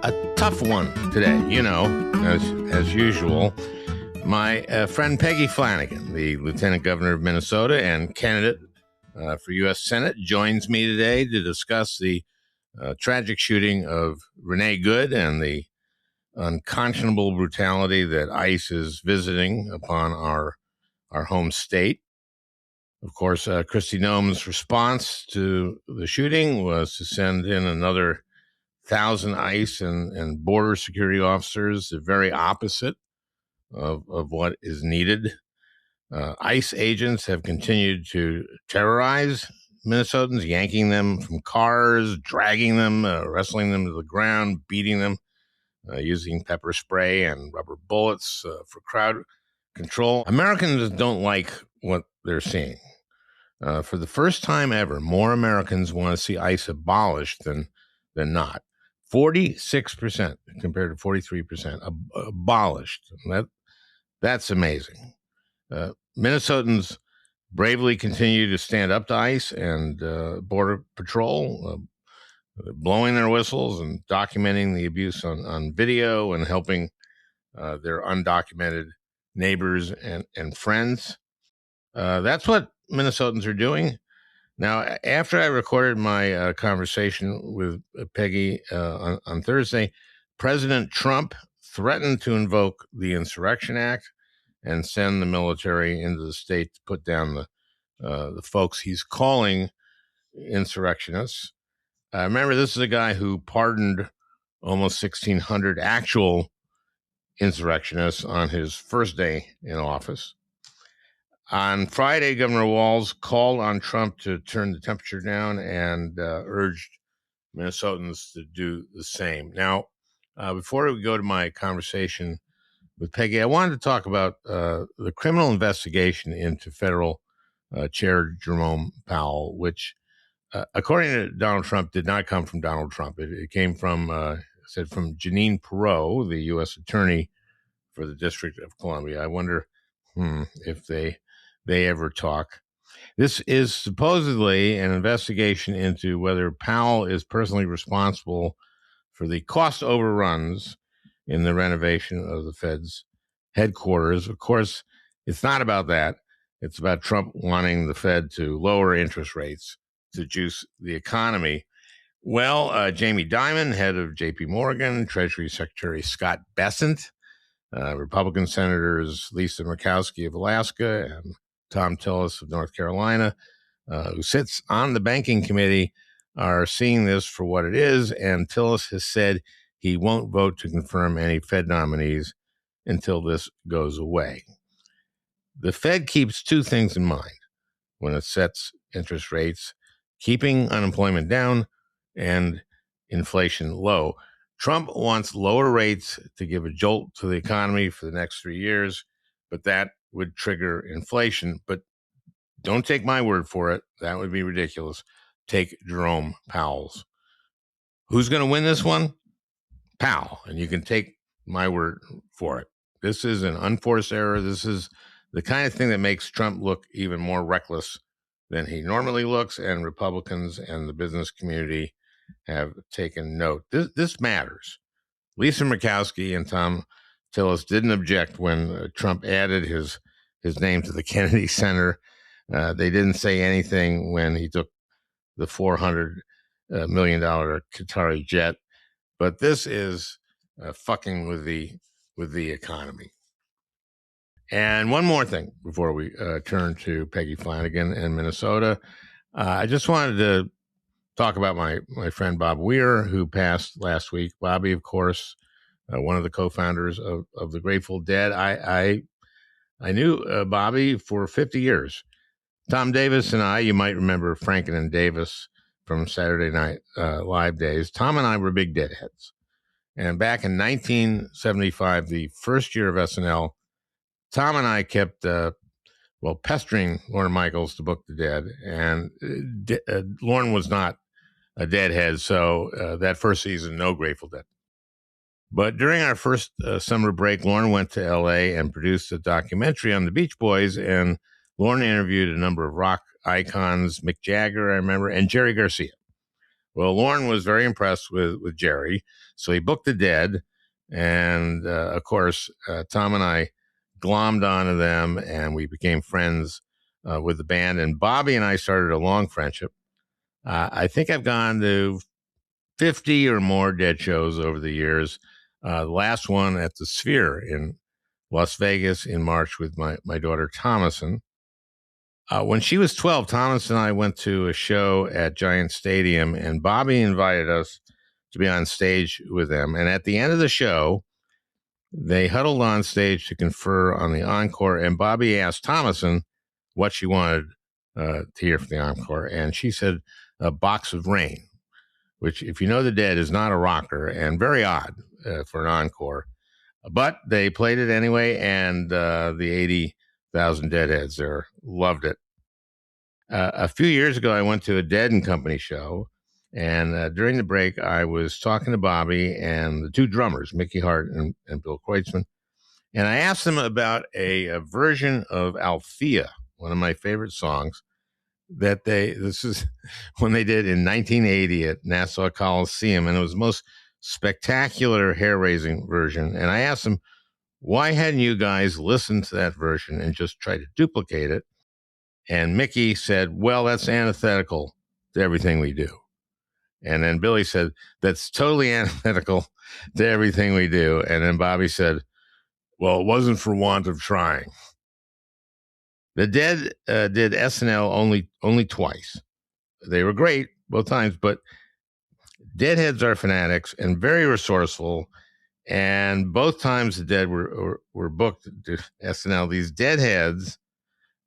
a tough one today, as usual. My friend Peggy Flanagan, the Lieutenant Governor of Minnesota and candidate for U.S. Senate, joins me today to discuss the tragic shooting of Renee Good and the unconscionable brutality that ICE is visiting upon our home state. Of course, Kristi Noem's response to the shooting was to send in another 1,000 ICE and border security officers, the very opposite of what is needed. ICE agents have continued to terrorize Minnesotans, yanking them from cars, dragging them, wrestling them to the ground, beating them, using pepper spray and rubber bullets for crowd control. Americans don't like what they're seeing. For the first time ever, more Americans want to see ICE abolished than not. 46% compared to 43% abolished. That's amazing. Minnesotans bravely continue to stand up to ICE and Border Patrol, blowing their whistles and documenting the abuse on video and helping their undocumented neighbors and friends. That's what Minnesotans are doing. Now, after I recorded my conversation with Peggy on Thursday, President Trump threatened to invoke the Insurrection Act and send the military into the state to put down the folks he's calling insurrectionists. Remember, this is a guy who pardoned almost 1,600 actual insurrectionists on his first day in office. On Friday, Governor Walz called on Trump to turn the temperature down and urged Minnesotans to do the same. Now, before we go to my conversation with Peggy, I wanted to talk about the criminal investigation into federal Chair Jerome Powell, which, according to Donald Trump, did not come from Donald Trump. It came from Jeanine Pirro, the U.S. attorney for the District of Columbia. I wonder if they ever talk. This is supposedly an investigation into whether Powell is personally responsible for the cost overruns in the renovation of the Fed's headquarters. Of course, it's not about that. It's about Trump wanting the Fed to lower interest rates to juice the economy. Well, Jamie Dimon, head of J.P. Morgan, Treasury Secretary Scott Bessent, Republican Senators Lisa Murkowski of Alaska and Tom Tillis of North Carolina, who sits on the banking committee, are seeing this for what it is. And Tillis has said he won't vote to confirm any Fed nominees until this goes away. The Fed keeps two things in mind when it sets interest rates: keeping unemployment down and inflation low. Trump wants lower rates to give a jolt to the economy for the next 3 years, but that would trigger inflation. But don't take my word for it. That would be ridiculous. Take Jerome Powell's. Who's going to win this one? Powell. And you can take my word for it. This is an unforced error. This is the kind of thing that makes Trump look even more reckless than he normally looks, and Republicans and the business community have taken note. This matters. Lisa Murkowski and Tom Tillis didn't object when Trump added his name to the Kennedy Center. They didn't say anything when he took the $400 million Qatari jet. But this is fucking with the economy. And one more thing before we turn to Peggy Flanagan in Minnesota. I just wanted to talk about my friend Bob Weir, who passed last week. Bobby, of course, one of the co-founders of the Grateful Dead. I knew Bobby for 50 years. Tom Davis and I, you might remember Franken and Davis from Saturday Night Live days. Tom and I were big Deadheads. And back in 1975, the first year of SNL, Tom and I kept pestering Lorne Michaels to book the Dead. And Lorne was not a Deadhead, so that first season, no Grateful Dead. But during our first summer break, Lorne went to L.A. and produced a documentary on the Beach Boys, and Lorne interviewed a number of rock icons, Mick Jagger, I remember, and Jerry Garcia. Well, Lorne was very impressed with Jerry, so he booked the Dead, and of course, Tom and I glommed onto them, and we became friends with the band. And Bobby and I started a long friendship. I think I've gone to 50 or more Dead shows over the years. The last one at the Sphere in Las Vegas in March with my daughter Thomason. When she was 12, Thomas and I went to a show at Giant Stadium, and Bobby invited us to be on stage with them. And at the end of the show, they huddled on stage to confer on the encore, and Bobby asked Thomason what she wanted to hear from the encore, and she said, "A Box of Rain," which, if you know the Dead, is not a rocker and very odd for an encore. But they played it anyway, and the 80,000 Deadheads there loved it. A few years ago, I went to a Dead and Company show, and during the break, I was talking to Bobby and the two drummers, Mickey Hart and Bill Kreutzmann, and I asked them about a version of Althea, one of my favorite songs, this is when they did in 1980 at Nassau Coliseum, and it was the most spectacular, hair-raising version. And I asked them, why hadn't you guys listened to that version and just tried to duplicate it? And Mickey said, well, that's antithetical to everything we do. And then Billy said, that's totally antithetical to everything we do. And then Bobby said, well, it wasn't for want of trying. The Dead did SNL only twice. They were great both times, but Deadheads are fanatics and very resourceful. And both times the Dead were booked to SNL, these Deadheads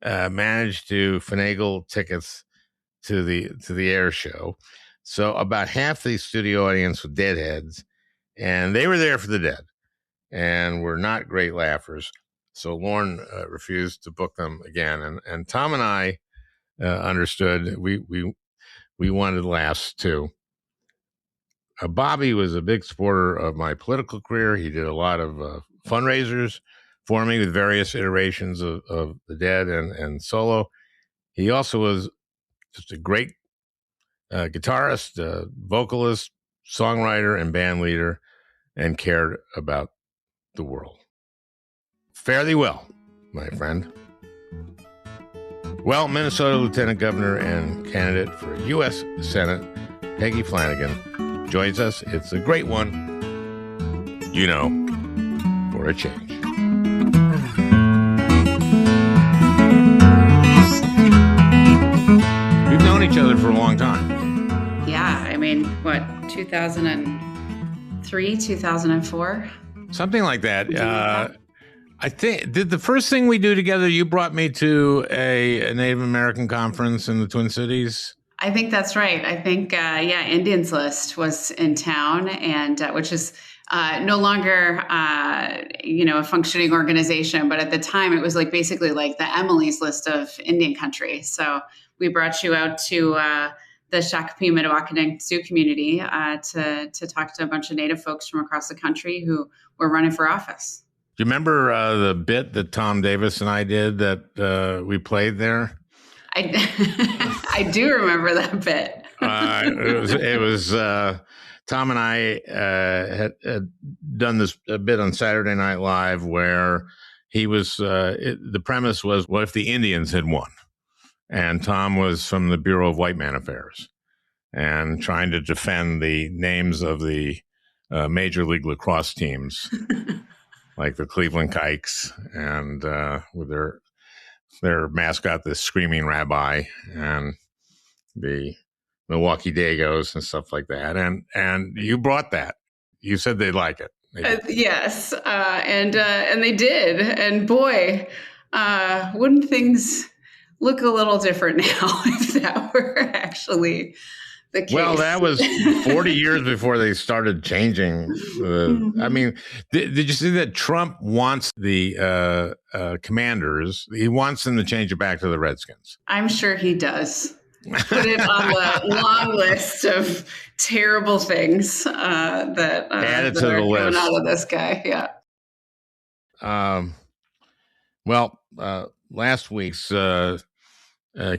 managed to finagle tickets to the air show. So about half the studio audience were Deadheads, and they were there for the Dead and were not great laughers. So Lorne refused to book them again, and Tom and I understood we wanted laughs too. Bobby was a big supporter of my political career. He did a lot of fundraisers for me with various iterations of the Dead and solo. He also was just a great guitarist, vocalist, songwriter, and band leader, and cared about the world. Fare thee well, my friend. Well, Minnesota Lieutenant Governor and candidate for U.S. Senate, Peggy Flanagan, joins us. It's a great one, for a change. We've known each other for a long time. Yeah, I mean, 2003, 2004? Something like that. I think, did the first thing we do together, you brought me to a Native American conference in the Twin Cities? I think that's right. I think, Indians List was in town, and which is no longer, a functioning organization. But at the time, it was basically like the Emily's List of Indian country. So we brought you out to the Shakopee Mdewakanton Sioux community to talk to a bunch of Native folks from across the country who were running for office. Do you remember the bit that Tom Davis and I did that we played there? I do remember that bit. It was Tom and I had done this a bit on Saturday Night Live where he was. The premise was, what if the Indians had won? And Tom was from the Bureau of White Man Affairs and trying to defend the names of the Major League Lacrosse teams. Like the Cleveland Kikes, and with their mascot, the Screaming Rabbi, and the Milwaukee Dagos and stuff like that. And you brought that. You said they'd like it. Yes, and they did. And boy, wouldn't things look a little different now if that were actually the case? Well, that was 40 years before they started changing. I mean, did you see that Trump wants the Commanders? He wants them to change it back to the Redskins. I'm sure he does. Put it on the long list of terrible things that added that to are the list. coming out of this guy. Yeah. Well, last week's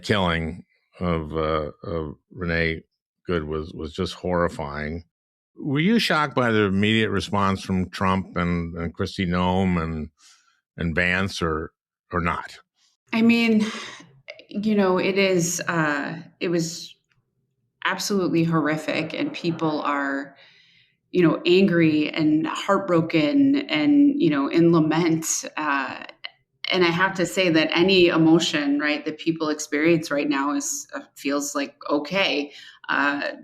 killing of Renee Good was just horrifying. Were you shocked by the immediate response from Trump and Kristi Noem and Vance, or not? I mean, it was absolutely horrific, and people are, angry and heartbroken and, in lament. And I have to say that any emotion, right, that people experience right now feels like okay,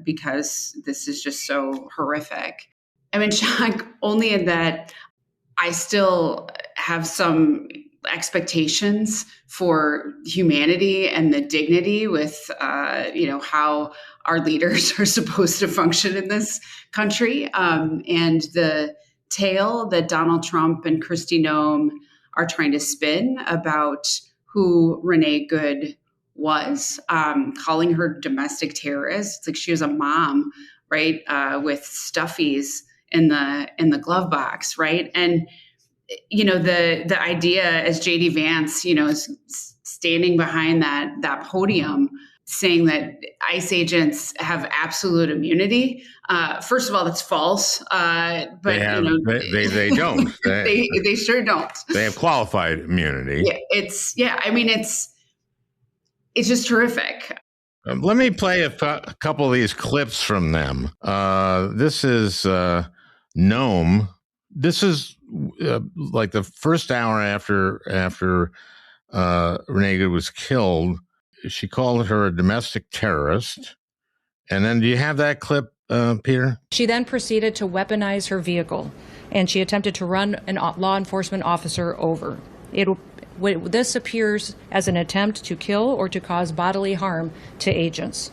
because this is just so horrific. I'm in shock only in that I still have some expectations for humanity and the dignity with, how our leaders are supposed to function in this country. And the tale that Donald Trump and Kristi Noem are trying to spin about who Renee Good was, calling her domestic terrorist. It's like she was a mom, right, with stuffies in the glove box, right? And the idea, as JD Vance, is standing behind that podium saying that ICE agents have absolute immunity. First of all, that's false. But they don't. They sure don't. They have qualified immunity. Yeah, it's just terrific. Let me play a couple of these clips from them. This is Noem. This is like the first hour after Renee Good was killed. She called her a domestic terrorist. And then, do you have that clip, Peter? She then proceeded to weaponize her vehicle, and she attempted to run a law enforcement officer over. This appears as an attempt to kill or to cause bodily harm to agents.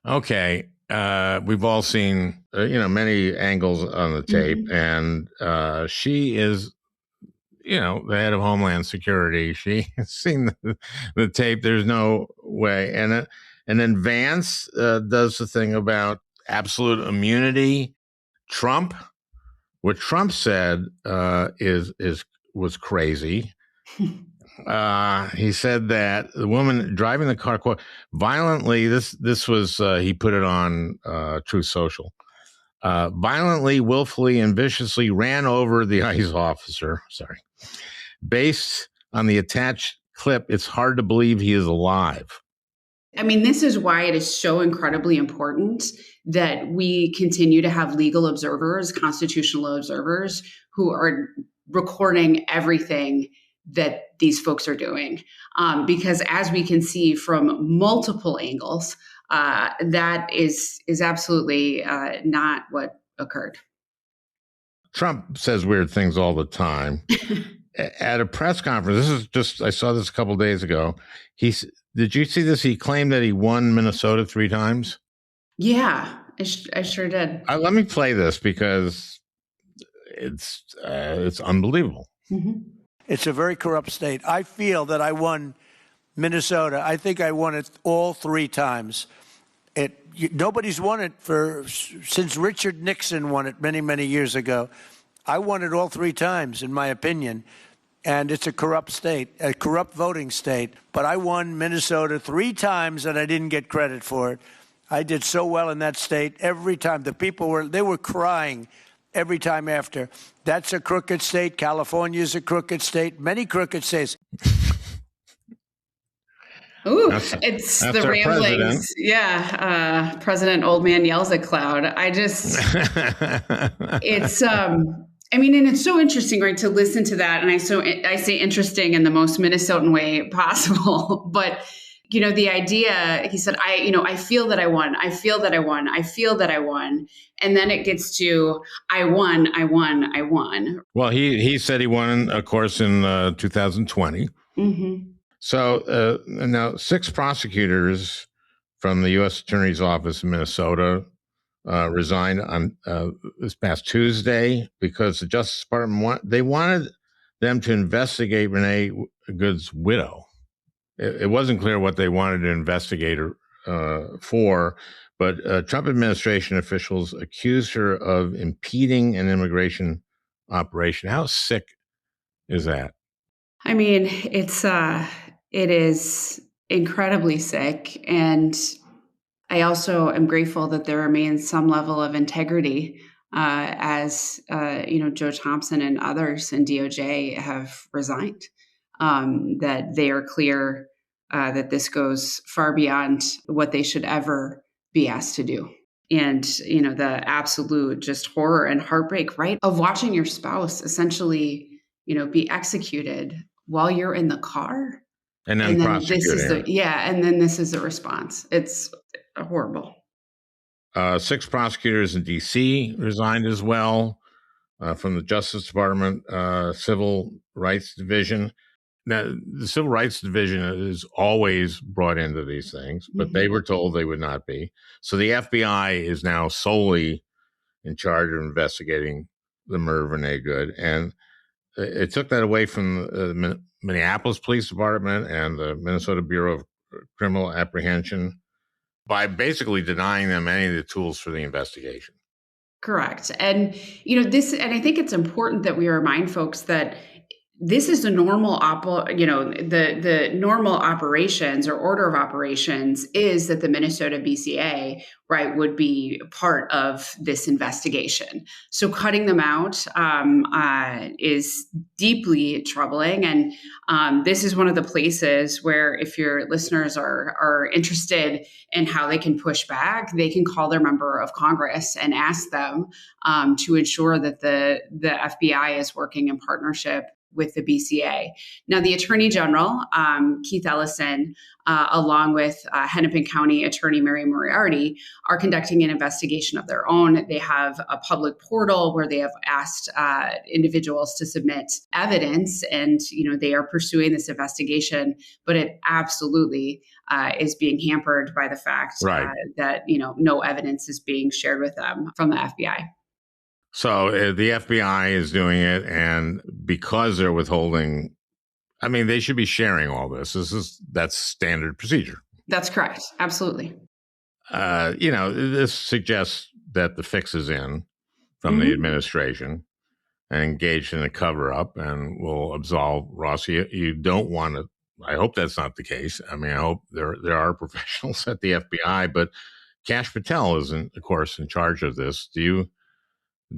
Okay. We've all seen, many angles on the tape, and she is, the head of Homeland Security. She has seen the tape. There's no way. And then Vance does the thing about absolute immunity. What Trump said was crazy. He said that the woman driving the car, quote, violently, this was, he put it on Truth Social, violently, willfully, and viciously ran over the ICE officer. Sorry. Based on the attached clip, it's hard to believe he is alive. I mean, this is why it is so incredibly important that we continue to have legal observers, constitutional observers, who are recording everything that these folks are doing. Because as we can see from multiple angles, that is absolutely not what occurred. Trump says weird things all the time. At a press conference, I saw this a couple of days ago. Did you see this? He claimed that he won Minnesota 3 times. Yeah, I sure did. Let me play this because it's unbelievable. Mm-hmm. It's a very corrupt state. I feel that I won Minnesota. I think I won it all 3 times. Nobody's won it since Richard Nixon won it many, many years ago. I won it all 3 times, in my opinion. And it's a corrupt state, a corrupt voting state. But I won Minnesota 3 times, and I didn't get credit for it. I did so well in that state every time. The people were crying every time after. That's a crooked state. California is a crooked state. Many crooked states. Ooh, it's the ramblings. President. Yeah. President Old Man Yells at Cloud. It's, and it's so interesting, right, to listen to that. And I say interesting in the most Minnesotan way possible. But, the idea, he said, I feel that I won. I feel that I won. I feel that I won. And then it gets to, I won. Well, he said he won, of course, in 2020. Mm-hmm. So now 6 prosecutors from the U.S. Attorney's Office in Minnesota resigned on this past Tuesday because the Justice Department wanted them to investigate Renee Good's widow. It wasn't clear what they wanted to investigate her for, but Trump administration officials accused her of impeding an immigration operation. How sick is that? I mean, it is incredibly sick. And I also am grateful that there remains some level of integrity as Joe Thompson and others in DOJ have resigned, that they are clear that this goes far beyond what they should ever be asked to do. And, the absolute just horror and heartbreak, right, of watching your spouse essentially, be executed while you're in the car. And then prosecuting. And then this is the response. It's horrible. 6 prosecutors in D.C. resigned as well from the Justice Department Civil Rights Division. Now, the Civil Rights Division is always brought into these things, but they were told they would not be. So the FBI is now solely in charge of investigating the murder of Renee Good. And it took that away from the Minneapolis Police Department and the Minnesota Bureau of Criminal Apprehension by basically denying them any of the tools for the investigation. Correct. And, and I think it's important that we remind folks that this is the normal, the normal operations or order of operations is that the Minnesota BCA, right, would be part of this investigation. So cutting them out is deeply troubling. And this is one of the places where if your listeners are interested in how they can push back, they can call their member of Congress and ask them to ensure that the FBI is working in partnership with the BCA. Now, the Attorney General, Keith Ellison, along with Hennepin County Attorney Mary Moriarty, are conducting an investigation of their own. They have a public portal where they have asked individuals to submit evidence, and they are pursuing this investigation. But it absolutely is being hampered by the fact that no evidence is being shared with them from the FBI. So the FBI is doing it, and because they're withholding, I mean, they should be sharing all this. That's standard procedure. That's correct. Absolutely. This suggests that the fix is in from the administration and engaged in a cover-up and will absolve Rossi. You don't want to. I hope that's not the case. I mean, I hope there are professionals at the FBI, but Kash Patel isn't, of course, in charge of this. Do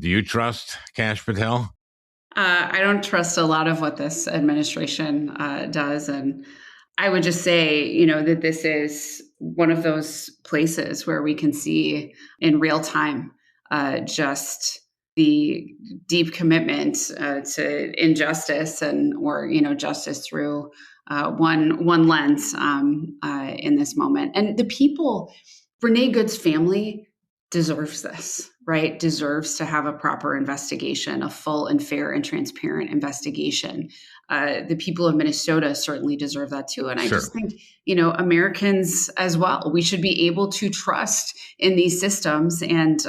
you trust Kash Patel? I don't trust a lot of what this administration does. And I would just say, that this is one of those places where we can see in real time just the deep commitment to injustice or justice through one lens in this moment. And the people, Renee Good's family deserves this, right? Deserves to have a proper investigation, a full and fair and transparent investigation. The people of Minnesota certainly deserve that too. And I just think, Americans as well, we should be able to trust in these systems. And,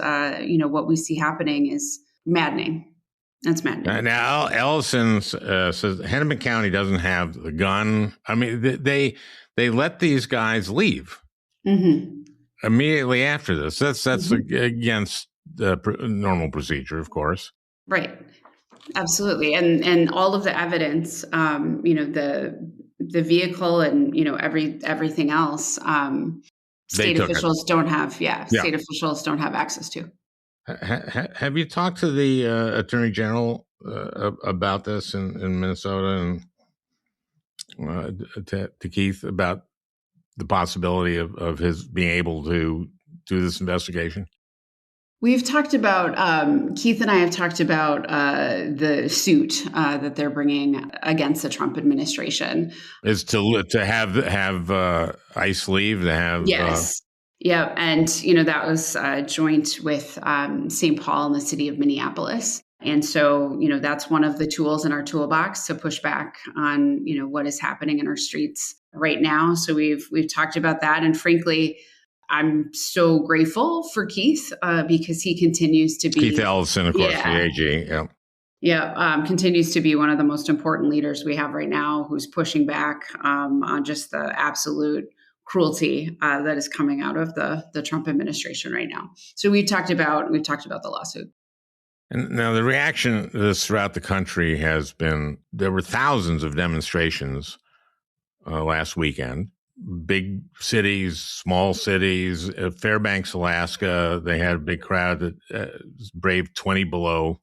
what we see happening is maddening. That's maddening. Now, Ellison says Hennepin County doesn't have the gun. I mean, they let these guys leave. Immediately after this. That's against the normal procedure, of course. Right. Absolutely. And all of the evidence, the vehicle and, everything else, state officials don't have, state officials don't have access to. Have you talked to the Attorney General about this in Minnesota and to Keith about the possibility of his being able to do this investigation? We've talked about, Keith and I have talked about the suit that they're bringing against the Trump administration. Is to have ICE leave, to have... Yes. Yeah. And, that was joint with St. Paul and the city of Minneapolis. And so, that's one of the tools in our toolbox to push back on, what is happening in our streets right now. So we've talked about that. And frankly, I'm so grateful for Keith because he continues to be... Keith Ellison, of course, the AG. Yeah. Yeah, continues to be one of the most important leaders we have right now, who's pushing back on just the absolute cruelty that is coming out of the Trump administration right now. So we've talked about the lawsuit. And now the reaction to this throughout the country has been, there were thousands of demonstrations last weekend big cities, small cities. Fairbanks, Alaska, they had a big crowd that braved 20 below.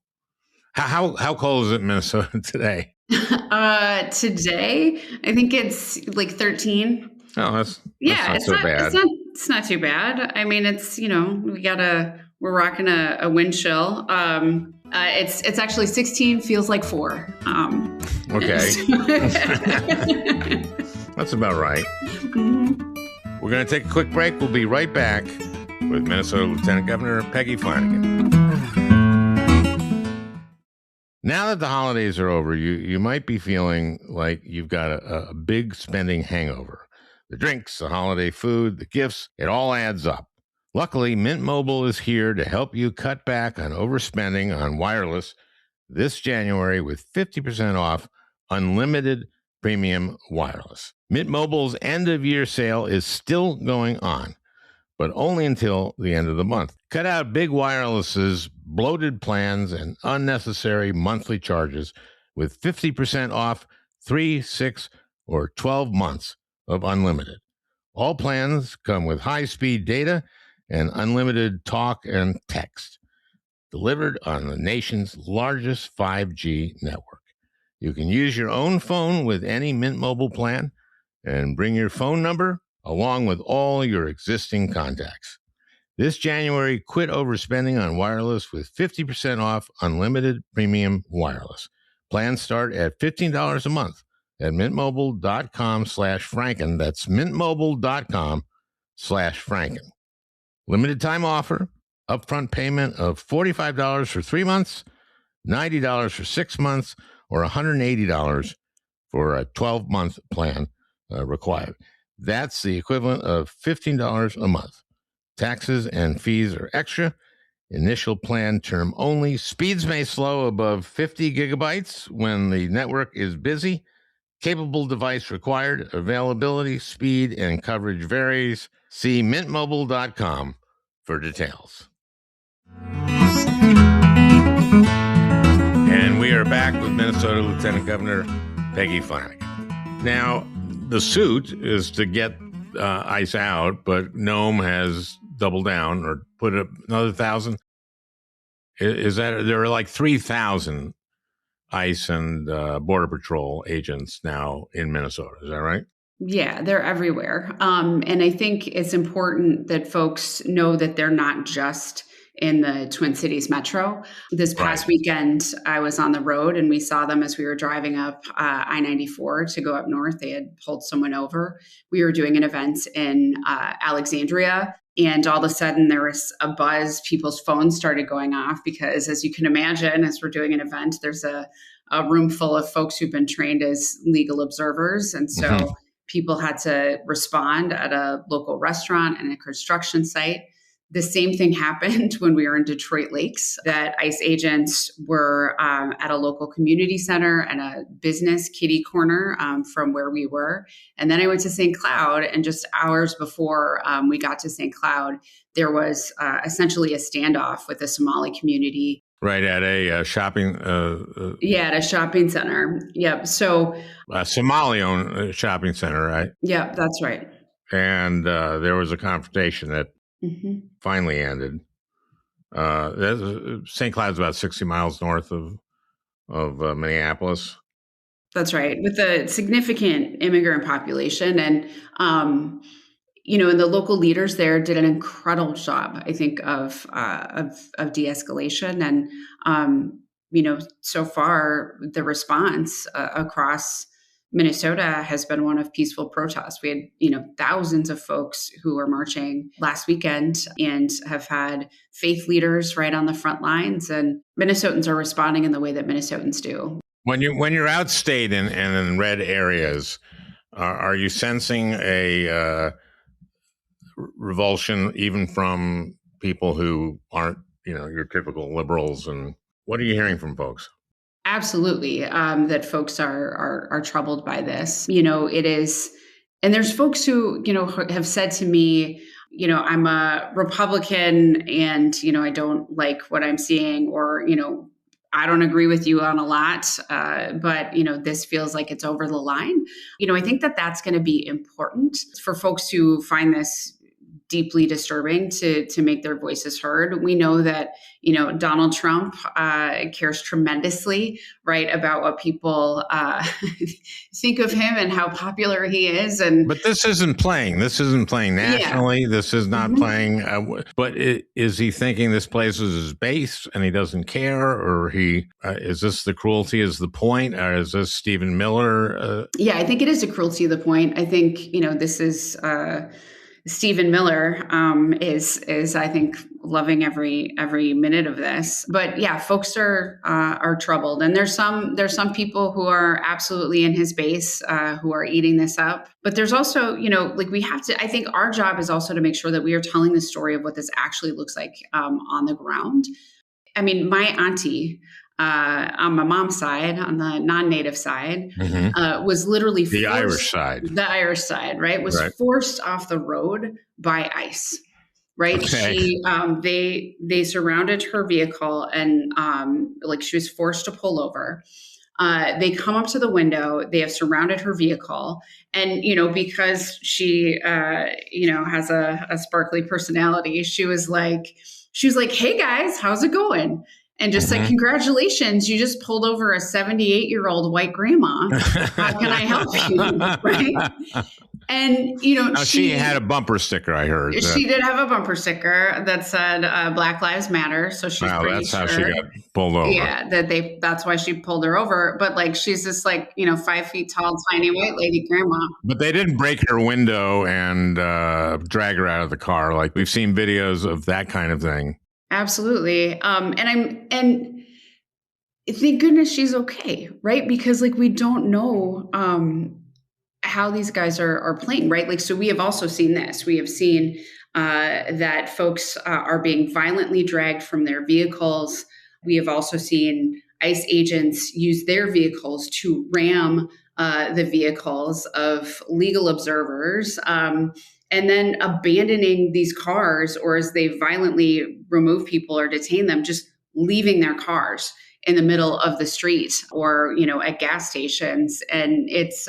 How cold is it in Minnesota today? Today, I think it's like 13. Oh, that's Yeah, not so bad. it's not too bad. I mean, it's, we're rocking a wind chill. It's actually 16, feels like 4. Okay. That's about right. We're going to take a quick break. We'll be right back with Minnesota Lieutenant Governor Peggy Flanagan. Now that the holidays are over, you might be feeling like you've got a big spending hangover. The drinks, the holiday food, the gifts, it all adds up. Luckily, Mint Mobile is here to help you cut back on overspending on wireless this January with 50% off unlimited premium wireless. Mint Mobile's end-of-year sale is still going on, but only until the end of the month. Cut out big wireless's bloated plans and unnecessary monthly charges with 50% off 3, 6, or 12 months of unlimited. All plans come with high-speed data and unlimited talk and text, delivered on the nation's largest 5G network. You can use your own phone with any Mint Mobile plan and bring your phone number along with all your existing contacts. This January, quit overspending on wireless with 50% off unlimited premium wireless. Plans start at $15 a month at mintmobile.com/Franken. That's mintmobile.com/Franken. Limited time offer, upfront payment of $45 for 3 months, $90 for 6 months, or $180 for a 12-month plan required. That's the equivalent of $15 a month. Taxes and fees are extra. Initial plan term only. Speeds may slow above 50 gigabytes when the network is busy. Capable device required. Availability, speed, and coverage varies. See mintmobile.com for details. And we are back with Minnesota Lieutenant Governor Peggy Flanagan. Now, the suit is to get ICE out, but Noem has doubled down or put up another 1,000. Is that there are like 3,000 ICE and Border Patrol agents now in Minnesota? Is that right? Yeah, they're everywhere. And I think it's important that folks know that they're not just in the Twin Cities metro. This past weekend, I was on the road and we saw them as we were driving up I-94 to go up north. They had pulled someone over. We were doing an event in Alexandria, and all of a sudden there was a buzz. People's phones started going off because, as you can imagine, as we're doing an event, there's a room full of folks who've been trained as legal observers. And so people had to respond at a local restaurant and a construction site. The same thing happened when we were in Detroit Lakes, that ICE agents were at a local community center and a business kitty corner from where we were. And then I went to St. Cloud, and just hours before we got to St. Cloud, there was essentially a standoff with the Somali community. Right, at a shopping... at a shopping center. Yep. So... a Somali-owned shopping center, right? Yep, that's right. And there was a confrontation that finally ended. St. Cloud's about 60 miles north of Minneapolis. That's right, with a significant immigrant population. And, and the local leaders there did an incredible job, I think, of de-escalation. And, so far, the response across Minnesota has been one of peaceful protests. We had, thousands of folks who were marching last weekend and have had faith leaders right on the front lines. And Minnesotans are responding in the way that Minnesotans do. When you're outstate and in red areas, are you sensing a revulsion even from people who aren't, your typical liberals? And what are you hearing from folks? Absolutely, that folks are troubled by this. It is, and there's folks who, have said to me, I'm a Republican and, I don't like what I'm seeing, or, I don't agree with you on a lot, but, this feels like it's over the line. I think that that's going to be important for folks who find this deeply disturbing to make their voices heard. We know that, Donald Trump cares tremendously, right, about what people think of him and how popular he is. But this isn't playing. This isn't playing nationally. Yeah. This is not playing. But is he thinking this place is his base and he doesn't care? Or is this the cruelty is the point? Or is this Stephen Miller? Yeah, I think it is a cruelty of the point. I think, this is... Stephen Miller is I think loving every minute of this. But yeah, folks are troubled, and there's some people who are absolutely in his base who are eating this up. But there's also we have to. I think our job is also to make sure that we are telling the story of what this actually looks like on the ground. I mean, my auntie. On my mom's side, on the non-native side, was literally the Irish side. The Irish side, right, was forced off the road by ICE. Right, okay. They surrounded her vehicle and she was forced to pull over. They come up to the window. They have surrounded her vehicle, and because she has a sparkly personality, she was like, "Hey guys, how's it going?" And just like, congratulations, you just pulled over a 78-year-old white grandma. How can I help you? Right? And, she had a bumper sticker, I heard. She did have a bumper sticker that said Black Lives Matter. So she's pretty sure. That's how she got pulled over. Yeah, that's why she pulled her over. But she's this 5 feet tall, tiny white lady grandma. But they didn't break her window and drag her out of the car. Like we've seen videos of that kind of thing. Absolutely. And thank goodness she's okay, right? Because we don't know how these guys are playing, right? So we have also seen this. We have seen that folks are being violently dragged from their vehicles. We have also seen ICE agents use their vehicles to ram the vehicles of legal observers. And then abandoning these cars, or as they violently remove people or detain them, just leaving their cars in the middle of the street or, at gas stations. And it's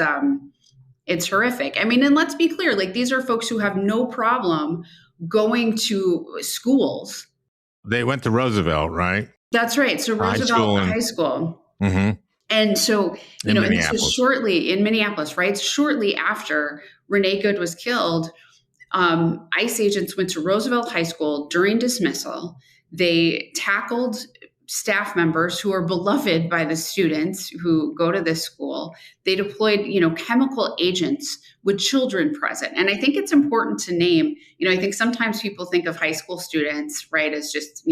horrific. I mean, and let's be clear, these are folks who have no problem going to schools. They went to Roosevelt, right? That's right. So Roosevelt High School. Mm-hmm. And so, and this was shortly in Minneapolis, right? Shortly after Renee Good was killed, ICE agents went to Roosevelt High School during dismissal. They tackled staff members who are beloved by the students who go to this school. They deployed, chemical agents with children present. And I think it's important to name, I think sometimes people think of high school students, right, as just,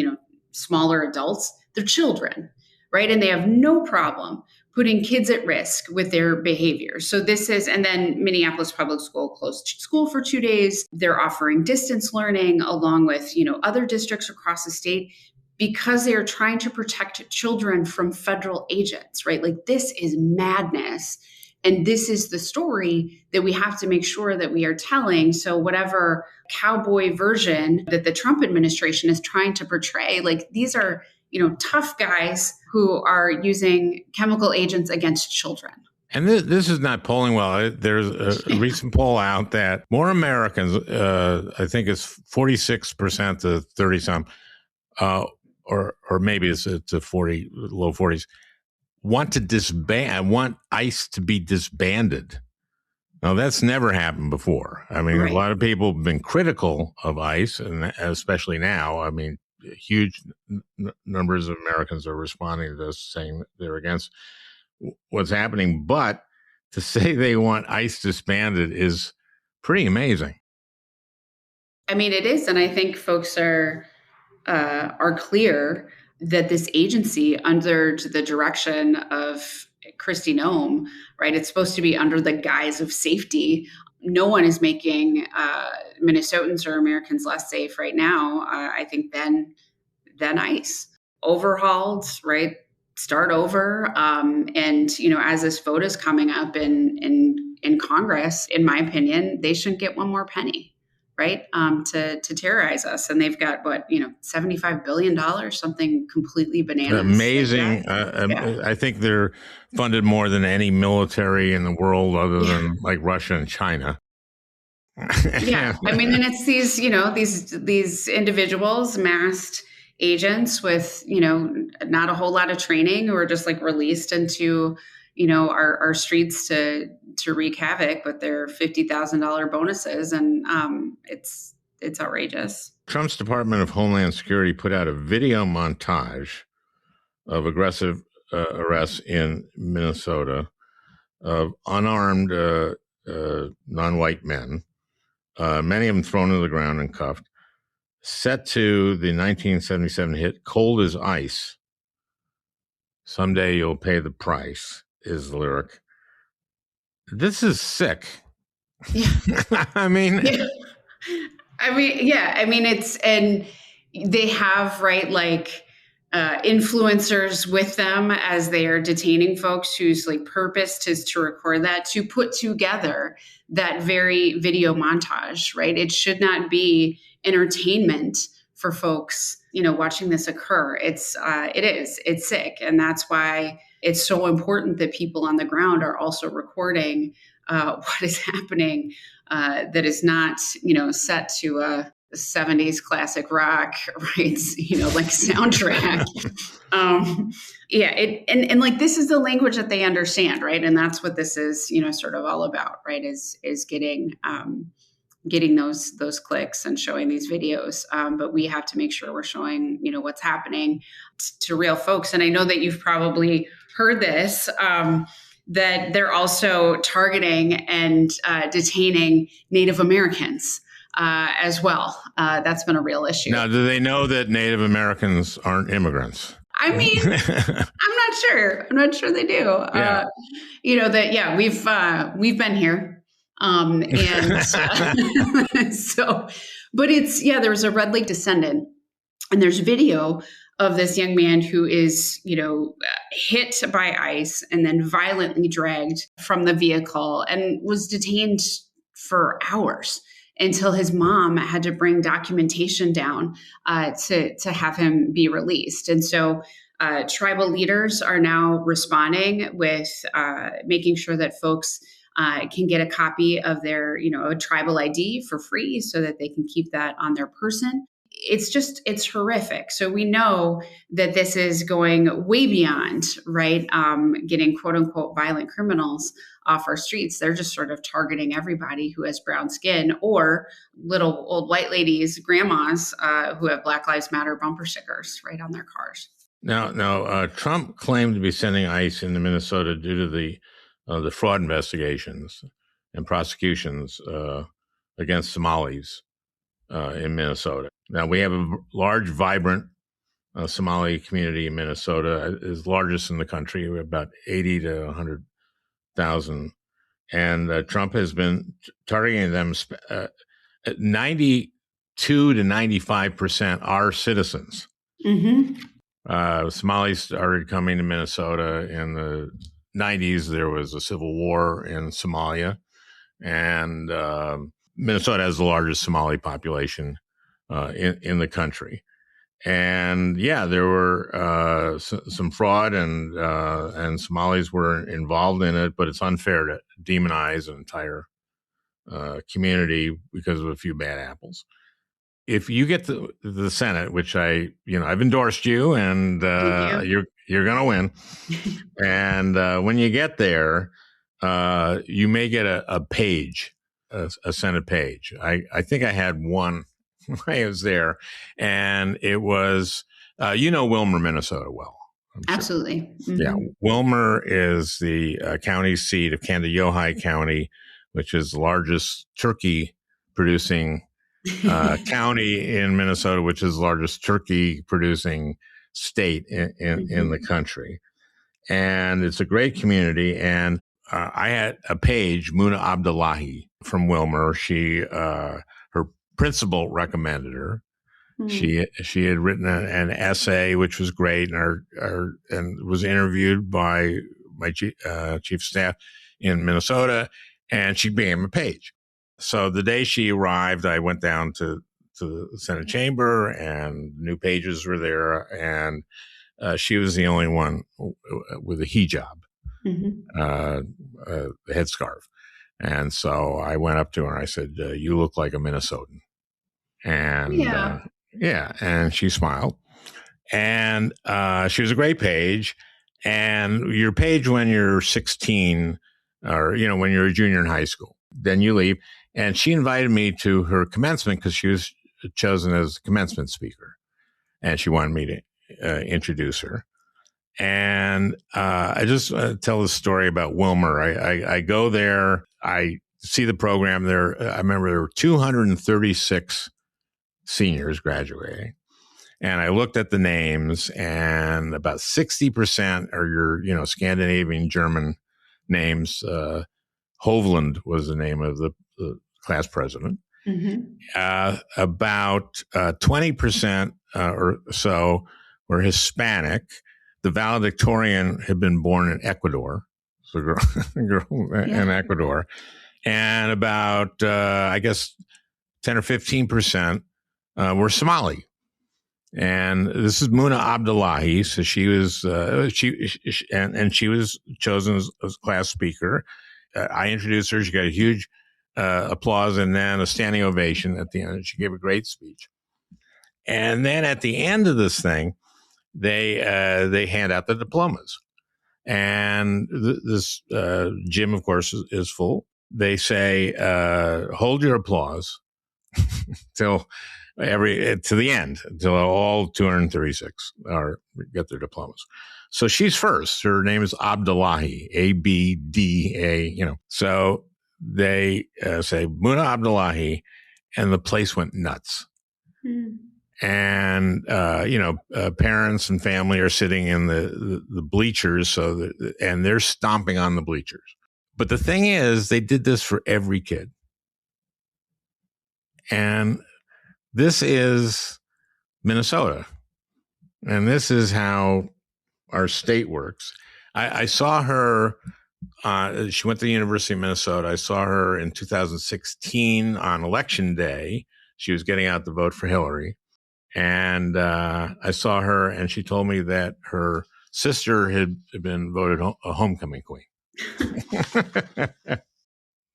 smaller adults. They're children, right? And they have no problem putting kids at risk with their behavior. So and then Minneapolis Public School closed school for 2 days. They're offering distance learning along with, other districts across the state because they are trying to protect children from federal agents, right? This is madness. And this is the story that we have to make sure that we are telling. So whatever cowboy version that the Trump administration is trying to portray, these are, tough guys who are using chemical agents against children. And this is not polling well. There's a recent poll out that more Americans, I think it's 46% to 30-some, or maybe it's to 40, low 40s, want ICE to be disbanded. Now, that's never happened before. I mean, A lot of people have been critical of ICE, and especially now. I mean, huge numbers of Americans are responding to this, saying they're against what's happening. But to say they want ICE disbanded is pretty amazing. I mean, it is. And I think folks are clear that this agency, under the direction of Kristi Noem, right, it's supposed to be under the guise of safety. No one is making Minnesotans or Americans less safe right now, I think, than ICE. Overhauled, right? Start over. And, as this vote is coming up in Congress, in my opinion, they shouldn't get one more penny, right? To terrorize us. And they've got $75 billion, something completely bananas. Amazing. Yeah. I think they're funded more than any military in the world other than like Russia and China. Yeah. I mean, and it's these individuals, masked agents with, not a whole lot of training, who are just like released into, our streets to wreak havoc with their $50,000 bonuses. And it's outrageous. Trump's Department of Homeland Security put out a video montage of aggressive arrests in Minnesota of unarmed non-white men, many of them thrown to the ground and cuffed, set to the 1977 hit Cold as Ice. Someday you'll pay the price is the lyric. This is sick. Yeah. I mean, it's, and they have, right, like influencers with them as they are detaining folks whose like purpose is to record that, to put together that very video montage, right? It should not be entertainment for folks, watching this occur. It's sick. And that's why it's so important that people on the ground are also recording what is happening, that is not, set to a 70s classic rock, right? Like soundtrack. And like, this is the language that they understand, right? And that's what this is, sort of all about, right? Is getting those clicks and showing these videos. But we have to make sure we're showing, what's happening to real folks. And I know that you've probably heard this, that they're also targeting and detaining Native Americans as well. That's been a real issue. Now, do they know that Native Americans aren't immigrants? I mean, I'm not sure. I'm not sure they do. Yeah. We've been here. And so, but there was a Red Lake descendant, and there's video of this young man who is, hit by ice and then violently dragged from the vehicle and was detained for hours until his mom had to bring documentation down to have him be released. And so tribal leaders are now responding with making sure that folks can get a copy of their, a tribal ID for free so that they can keep that on their person. It's horrific. So we know that this is going way beyond, right? Getting quote unquote violent criminals off our streets. They're just sort of targeting everybody who has brown skin, or little old white ladies, grandmas who have Black Lives Matter bumper stickers right on their cars. Now, Trump claimed to be sending ICE into Minnesota due to the fraud investigations and prosecutions against Somalis in Minnesota. Now, we have a large, vibrant Somali community in Minnesota. It's largest in the country. We have about 80 to 100,000. And Trump has been targeting them. 92 to 95% are citizens. Mm-hmm. Somalis started coming to Minnesota in the 90s. There was a civil war in Somalia, and Minnesota has the largest Somali population in the country. And there were some fraud, and Somalis were involved in it, but it's unfair to demonize an entire community because of a few bad apples. If you get to the Senate, which I've endorsed you, and you're going to win. And when you get there, you may get a page, a Senate page. I think I had one when I was there, and it was, Wilmer, Minnesota well. Absolutely. Mm-hmm. Yeah. Wilmer is the county seat of Candiyohi County, which is the largest turkey producing county in Minnesota, which is the largest turkey producing state in the country. And it's a great community. And I had a page, Muna Abdullahi from Wilmer. She, her principal recommended her. Mm. She had written an essay, which was great, and was interviewed by my chief of staff in Minnesota, and she became a page. So the day she arrived, I went down to the Senate chamber, and new pages were there, and she was the only one with a hijab, a headscarf. And so I went up to her and I said, "You look like a Minnesotan." And and she smiled. And she was a great page. And your page when you're 16, or when you're a junior in high school, then you leave. And she invited me to her commencement because she was chosen as commencement speaker, and she wanted me to introduce her. And I just tell this story about Wilmer. I go there, I see the program there. I remember there were 236 seniors graduating. And I looked at the names, and about 60% are your, Scandinavian German names. Hovland was the name of the class president. About 20% or so were Hispanic. The valedictorian had been born in Ecuador, so girl in Ecuador, and about I guess 10 or 15% were Somali. And this is Muna Abdullahi. So she was she was chosen as class speaker. I introduced her. She got a huge applause and then a standing ovation at the end. She gave a great speech. And then at the end of this thing, they hand out the diplomas. And this gym, of course, is full. They say, hold your applause till to the end, until all 236 get their diplomas. So she's first. Her name is Abdullahi, Abda. So they say Muna Abdullahi, and the place went nuts. And parents and family are sitting in the bleachers, and they're stomping on the bleachers. But the thing is, they did this for every kid, and this is Minnesota, and this is how our state works. I saw her. She went to the University of Minnesota. I saw her in 2016 on Election Day. She was getting out the vote for Hillary. And I saw her, and she told me that her sister had been voted a homecoming queen.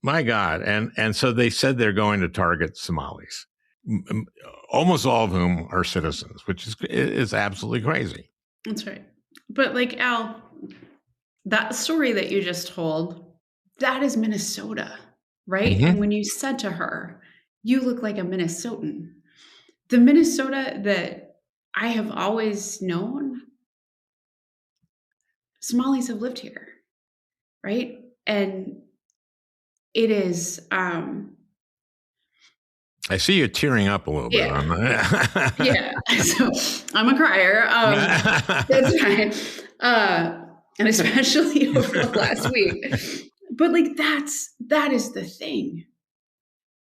My God. And so they said they're going to target Somalis, almost all of whom are citizens, which is absolutely crazy. That's right. But like, Al, that story that you just told, that is Minnesota, right? And when you said to her, "You look like a Minnesotan," the Minnesota that I have always known, Somalis have lived here, right? And it is... I see you tearing up a little bit on that. Yeah. So I'm a crier. That's right. And especially over the last week. But like, that is the thing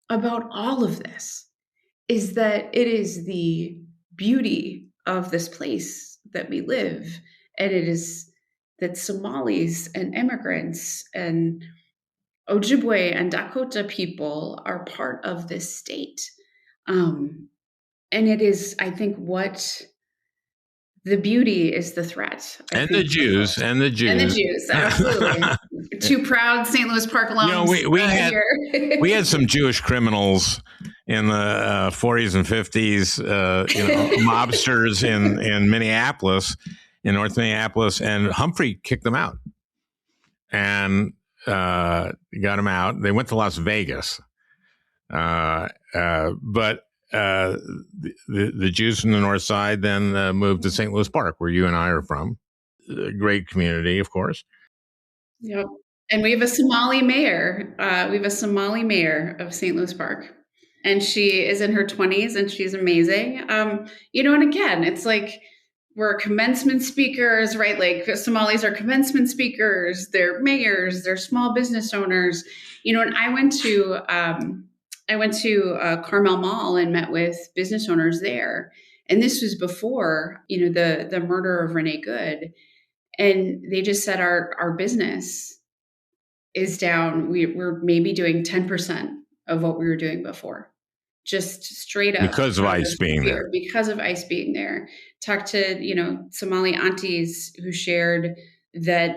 about all of this, is that it is the beauty of this place that we live. And it is that Somalis and immigrants and Ojibwe and Dakota people are part of this state. And it is, I think, what the beauty is the threat. And the Jews, absolutely. Two proud St. Louis Park alums. We had some Jewish criminals in the 40s and 50s, mobsters in Minneapolis, in North Minneapolis, and Humphrey kicked them out and got them out. They went to Las Vegas, but the Jews from the North Side then moved to St. Louis Park, where you and I are from. A great community, of course. Yep. And we have a Somali mayor. Of St. Louis Park. And she is in her 20s, and she's amazing. And again, it's like, we're commencement speakers, right? Like, Somalis are commencement speakers. They're mayors. They're small business owners. And I went to Carmel Mall and met with business owners there. And this was before, the murder of Renee Good. And they just said, our business is down. We're maybe doing 10% of what we were doing before. Just straight up. Because of ICE being there. Because of ICE being there. Talked to, Somali aunties who shared that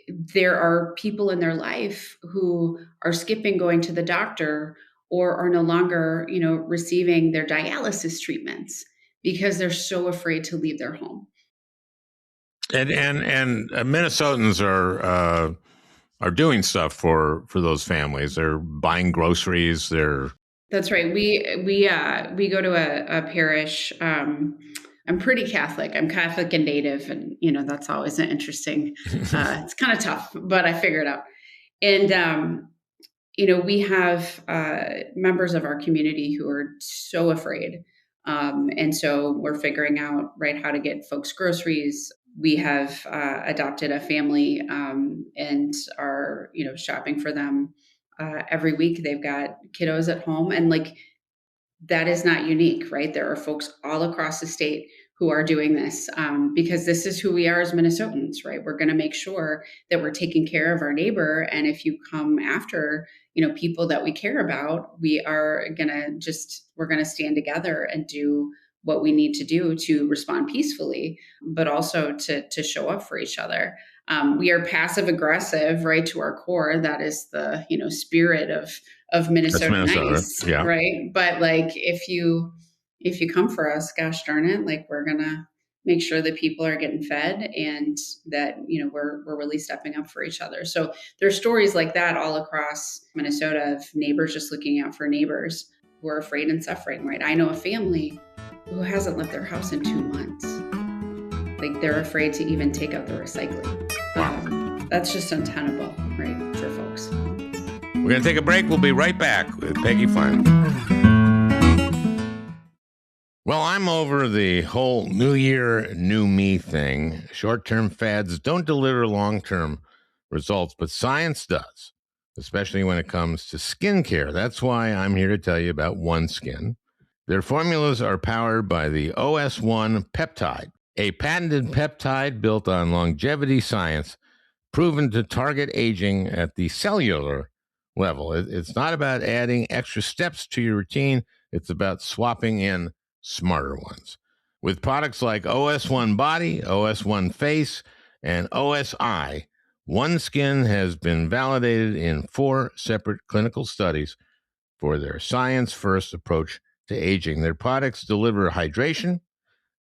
there are people in their life who are skipping going to the doctor or are no longer, receiving their dialysis treatments because they're so afraid to leave their home. And Minnesotans are doing stuff for those families. They're buying groceries. That's right. We go to a parish. I'm pretty Catholic. I'm Catholic and Native, and that's always an interesting. It's kind of tough, but I figure it out. And we have members of our community who are so afraid, and so we're figuring out how to get folks groceries. We have adopted a family and are shopping for them every week. They've got kiddos at home, and that is not unique, right? There are folks all across the state who are doing this because this is who we are as Minnesotans, right? We're going to make sure that we're taking care of our neighbor, and if you come after people that we care about, we're going to stand together and do what we need to do to respond peacefully, but also to show up for each other. We are passive aggressive, right, to our core. That is the spirit of Minnesota nice, yeah. Right? But if you come for us, gosh darn it, we're gonna make sure that people are getting fed and that we're really stepping up for each other. So there's stories like that all across Minnesota of neighbors just looking out for neighbors who are afraid and suffering. Right? I know a family who hasn't left their house in 2 months. They're afraid to even take out the recycling. Wow. That's just untenable, right, for folks. We're going to take a break. We'll be right back with Peggy Flanagan. Well, I'm over the whole new year, new me thing. Short-term fads don't deliver long-term results, but science does, especially when it comes to skincare. That's why I'm here to tell you about OneSkin. Their formulas are powered by the OS1 peptide, a patented peptide built on longevity science, proven to target aging at the cellular level. It's not about adding extra steps to your routine. It's about swapping in smarter ones. With products like OS1 Body, OS1 Face, and OSI, OneSkin has been validated in 4 separate clinical studies for their science-first approach to aging. Their products deliver hydration,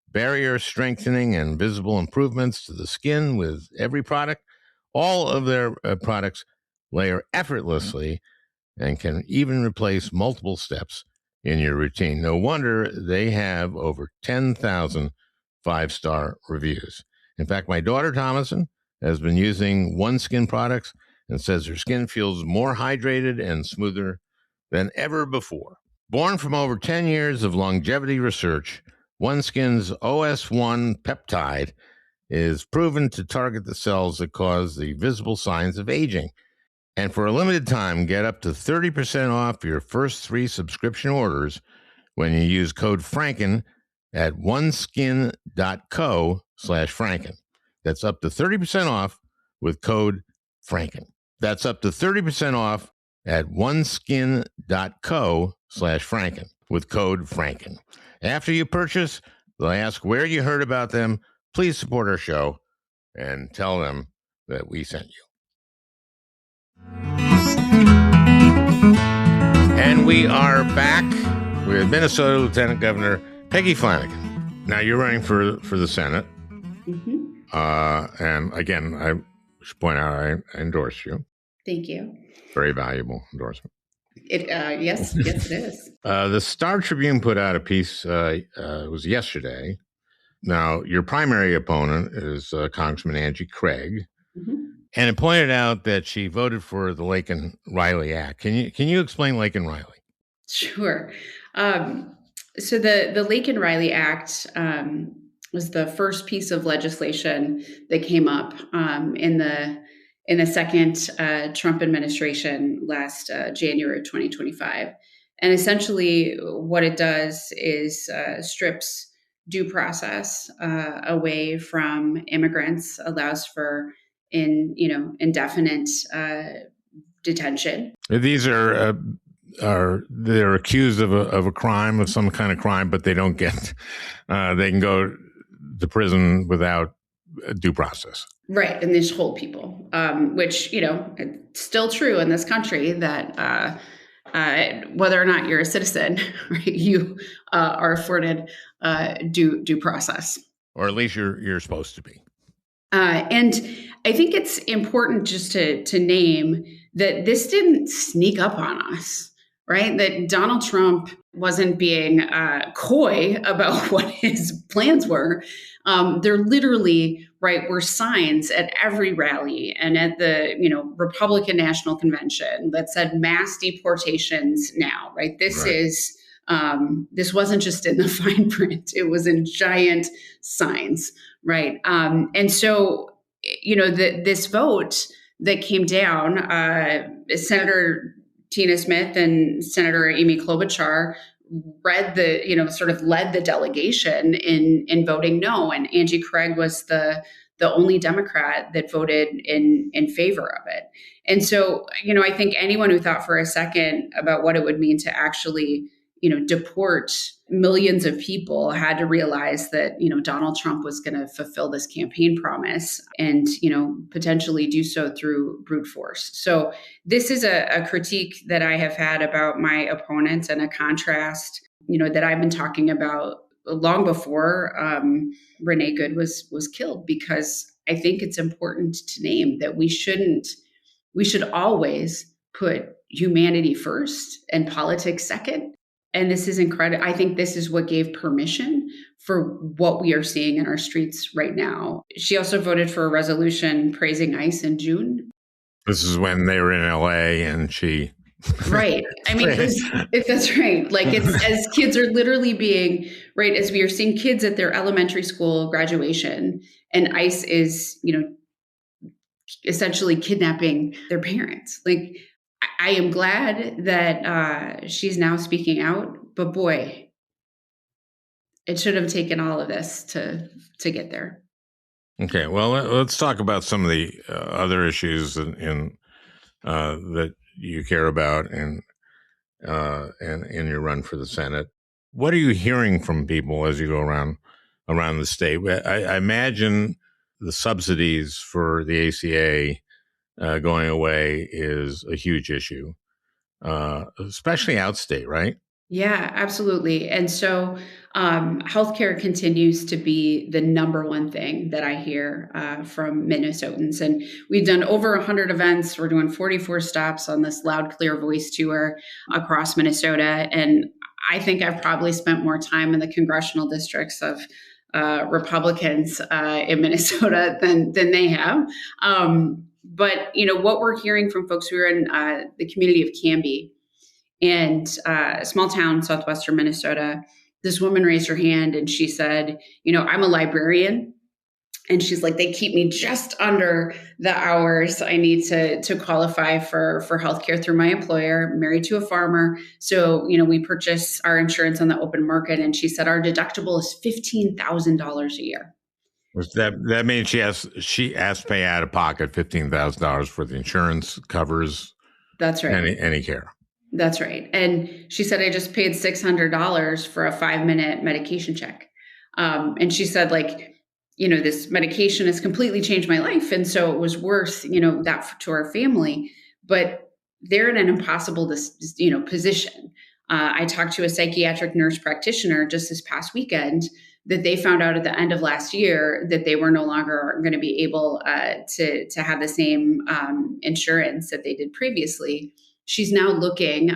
barrier strengthening, and visible improvements to the skin with every product. All of their products layer effortlessly and can even replace multiple steps in your routine. No wonder they have over 10,000 5-star reviews. In fact, my daughter Thomason has been using OneSkin products and says her skin feels more hydrated and smoother than ever before. Born from over 10 years of longevity research, OneSkin's OS1 peptide is proven to target the cells that cause the visible signs of aging. And for a limited time, get up to 30% off your first 3 subscription orders when you use code Franken at oneskin.co/Franken. That's up to 30% off with code Franken. That's up to 30% off at oneskin.co/Franken with code Franken. After you purchase, they'll ask where you heard about them. Please support our show and tell them that we sent you. And we are back with Minnesota Lieutenant Governor Peggy Flanagan. Now, you're running for the Senate. Mm-hmm. And again, I should point out I endorse you. Thank you. Very valuable endorsement. Yes, it is. The Star Tribune put out a piece, it was yesterday. Now, your primary opponent is Congressman Angie Craig. Mm-hmm. And it pointed out that she voted for the Laken-Riley Act. Can you explain Laken-Riley? Sure. So the Laken-Riley Act was the first piece of legislation that came up in the second Trump administration last January of 2025. And essentially what it does is strips due process away from immigrants, allows for indefinite detention. These are they're accused of a crime, of some kind of crime, but they don't get they can go to prison without due process. Right, and they just hold people, which it's still true in this country that whether or not you're a citizen, right, you are afforded due process, or at least you're supposed to be. And I think it's important just to name that this didn't sneak up on us, right? That Donald Trump wasn't being coy about what his plans were. There literally, right, were signs at every rally and at the, Republican National Convention that said mass deportations now, right? This is, this wasn't just in the fine print. It was in giant signs, right? And so, this vote that came down, Senator Tina Smith and Senator Amy Klobuchar read sort of led the delegation in voting no. And Angie Craig was the only Democrat that voted in favor of it. And so, I think anyone who thought for a second about what it would mean to actually, deport millions of people had to realize that, Donald Trump was going to fulfill this campaign promise and, potentially do so through brute force. So this is a critique that I have had about my opponents and a contrast, that I've been talking about long before Renee Good was killed, because I think it's important to name that we should always put humanity first and politics second. And this is incredible. I think this is what gave permission for what we are seeing in our streets right now. She also voted for a resolution praising ICE in June. This is when they were in LA and she... Right. I mean, that's right. Like, it's as kids are literally being, right, as we are seeing kids at their elementary school graduation, and ICE is, essentially kidnapping their parents. Like, I am glad that she's now speaking out, but boy, it should have taken all of this to get there. Okay, well, let's talk about some of the other issues in that you care about and in your run for the Senate. What are you hearing from people as you go around the state? I imagine the subsidies for the ACA going away is a huge issue, especially outstate, right? Yeah, absolutely. And so healthcare continues to be the number one thing that I hear from Minnesotans. And we've done over 100 events. We're doing 44 stops on this Loud, Clear Voice tour across Minnesota. And I think I've probably spent more time in the congressional districts of Republicans in Minnesota than they have. But, what we're hearing from folks who are in the community of Canby and a small town, southwestern Minnesota, this woman raised her hand and she said, I'm a librarian. And she's like, they keep me just under the hours I need to qualify for healthcare through my employer, married to a farmer. So, we purchase our insurance on the open market. And she said, our deductible is $15,000 a year. That means she has to pay out of pocket $15,000 for the insurance covers. That's right. Any care. That's right. And she said, I just paid $600 for a 5-minute medication check. And she said, this medication has completely changed my life. And so it was worth, that to our family, but they're in an impossible, position. I talked to a psychiatric nurse practitioner just this past weekend that they found out at the end of last year that they were no longer going to be able to have the same insurance that they did previously. She's now looking,